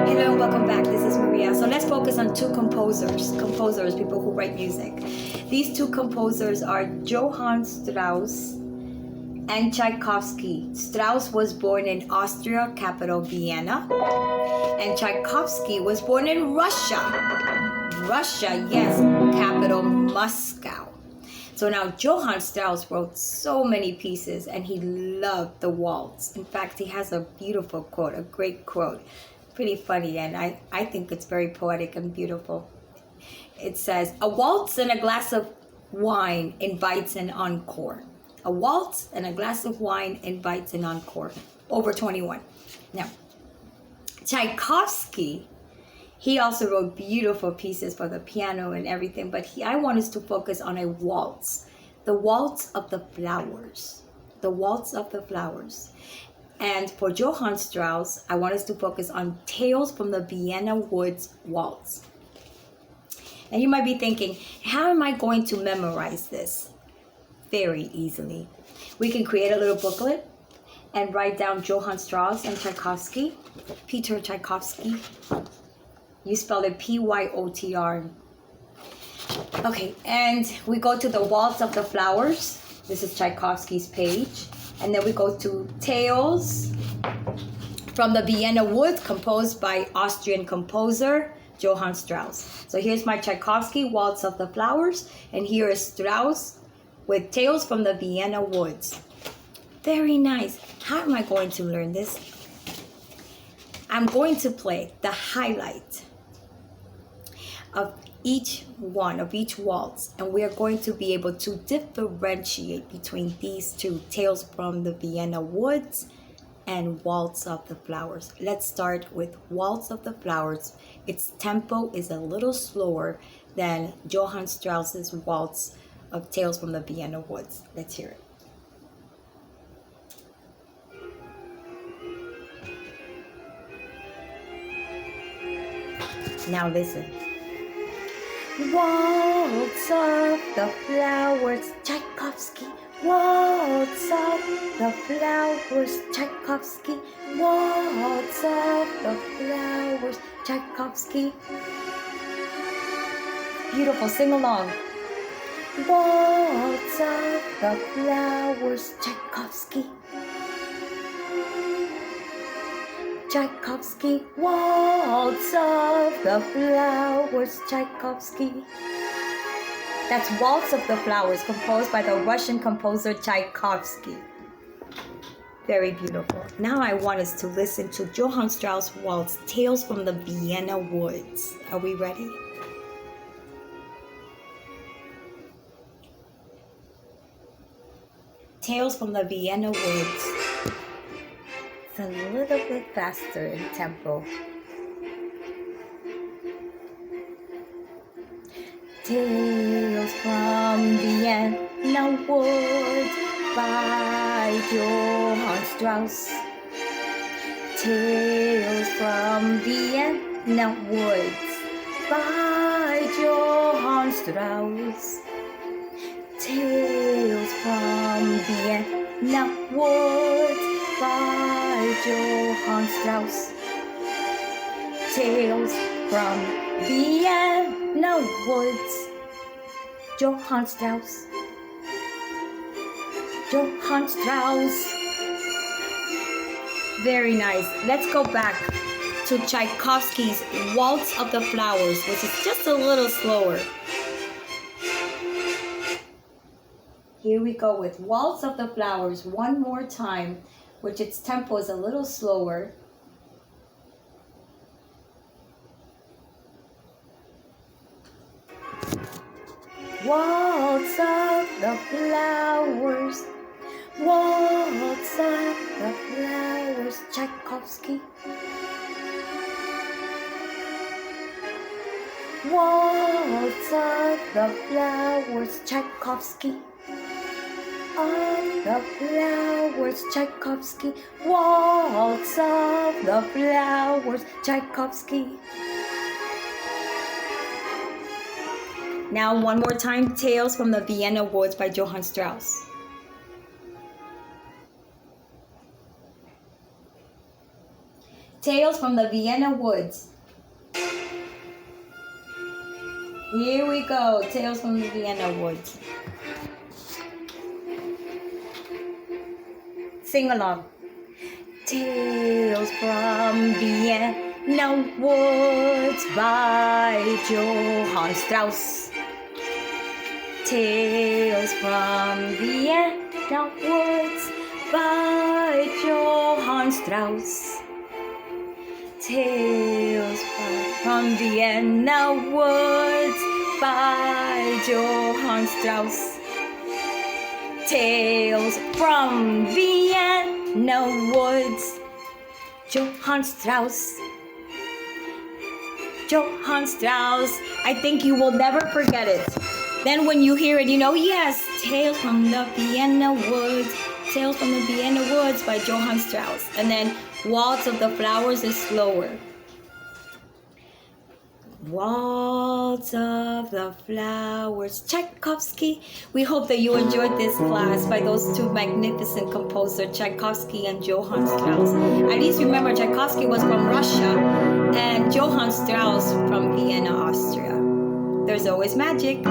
Hello, welcome back. This is Maria. So let's focus on two composers, people who write music. These two composers are Johann Strauss and Tchaikovsky. Strauss was born in Austria, capital Vienna, and Tchaikovsky was born in Russia. Russia, yes, capital Moscow. So now Johann Strauss wrote so many pieces and he loved the waltz. In fact, he has a beautiful quote, a great quote, pretty funny, and I think it's very poetic and beautiful. It says, "A waltz and a glass of wine invites an encore." A waltz and a glass of wine invites an encore. Over 21. Now, Tchaikovsky, he also wrote beautiful pieces for the piano and everything, but I want us to focus on a waltz. The Waltz of the Flowers. The Waltz of the Flowers. And for Johann Strauss, I want us to focus on Tales from the Vienna Woods Waltz. And you might be thinking, how am I going to memorize this? Very easily. We can create a little booklet and write down Johann Strauss and Tchaikovsky, Pyotr Tchaikovsky. You spell it Pyotr. Okay, and we go to the Waltz of the Flowers. This is Tchaikovsky's page. And then we go to Tales from the Vienna Woods, composed by Austrian composer Johann Strauss. So here's my Tchaikovsky Waltz of the Flowers, and here is Strauss with Tales from the Vienna Woods. Very nice. How am I going to learn this? I'm going to play the highlight of each waltz, and we are going to be able to differentiate between these two, Tales from the Vienna Woods and Waltz of the Flowers. Let's start with Waltz of the Flowers. Its tempo is a little slower than Johann Strauss's Waltz of Tales from the Vienna Woods. Let's hear it. Now listen. Waltz of the Flowers, Tchaikovsky. Waltz of the Flowers, Tchaikovsky. Waltz of the Flowers, Tchaikovsky. Beautiful, sing along. Waltz of the Flowers, Tchaikovsky. Tchaikovsky, Waltz of the Flowers, Tchaikovsky. That's Waltz of the Flowers, composed by the Russian composer Tchaikovsky. Very beautiful. Now I want us to listen to Johann Strauss Waltz, Tales from the Vienna Woods. Are we ready? Tales from the Vienna Woods. A little bit faster in tempo. Tales from Vienna Woods by Johann Strauss. Tales from Vienna Woods by Johann Strauss. Tales from Vienna Woods by Johann Strauss. Tales from Vienna Woods. Johann Strauss. Johann Strauss. Very nice. Let's go back to Tchaikovsky's Waltz of the Flowers, which is just a little slower. Here we go with Waltz of the Flowers one more time, which its tempo is a little slower. Waltz of the Flowers, Waltz of the Flowers, Tchaikovsky. Waltz of the Flowers, Tchaikovsky. Of the Flowers, Tchaikovsky. Waltz of the Flowers, Tchaikovsky. Now one more time, Tales from the Vienna Woods by Johann Strauss. Tales from the Vienna Woods. Here we go. Tales from the Vienna Woods. Sing along. Tales from Vienna Woods by Johann Strauss. Tales from Vienna Woods by Johann Strauss. Tales from Vienna Woods by Johann Strauss. Tales from Vienna Woods, Johann Strauss. Johann Strauss. I think you will never forget it. Then when you hear it, you know, yes, Tales from the Vienna Woods. Tales from the Vienna Woods by Johann Strauss. And then Waltz of the Flowers is slower. Waltz of the Flowers, Tchaikovsky. We hope that you enjoyed this class by those two magnificent composers, Tchaikovsky and Johann Strauss. At least remember, Tchaikovsky was from Russia and Johann Strauss from Vienna, Austria. There's always magic.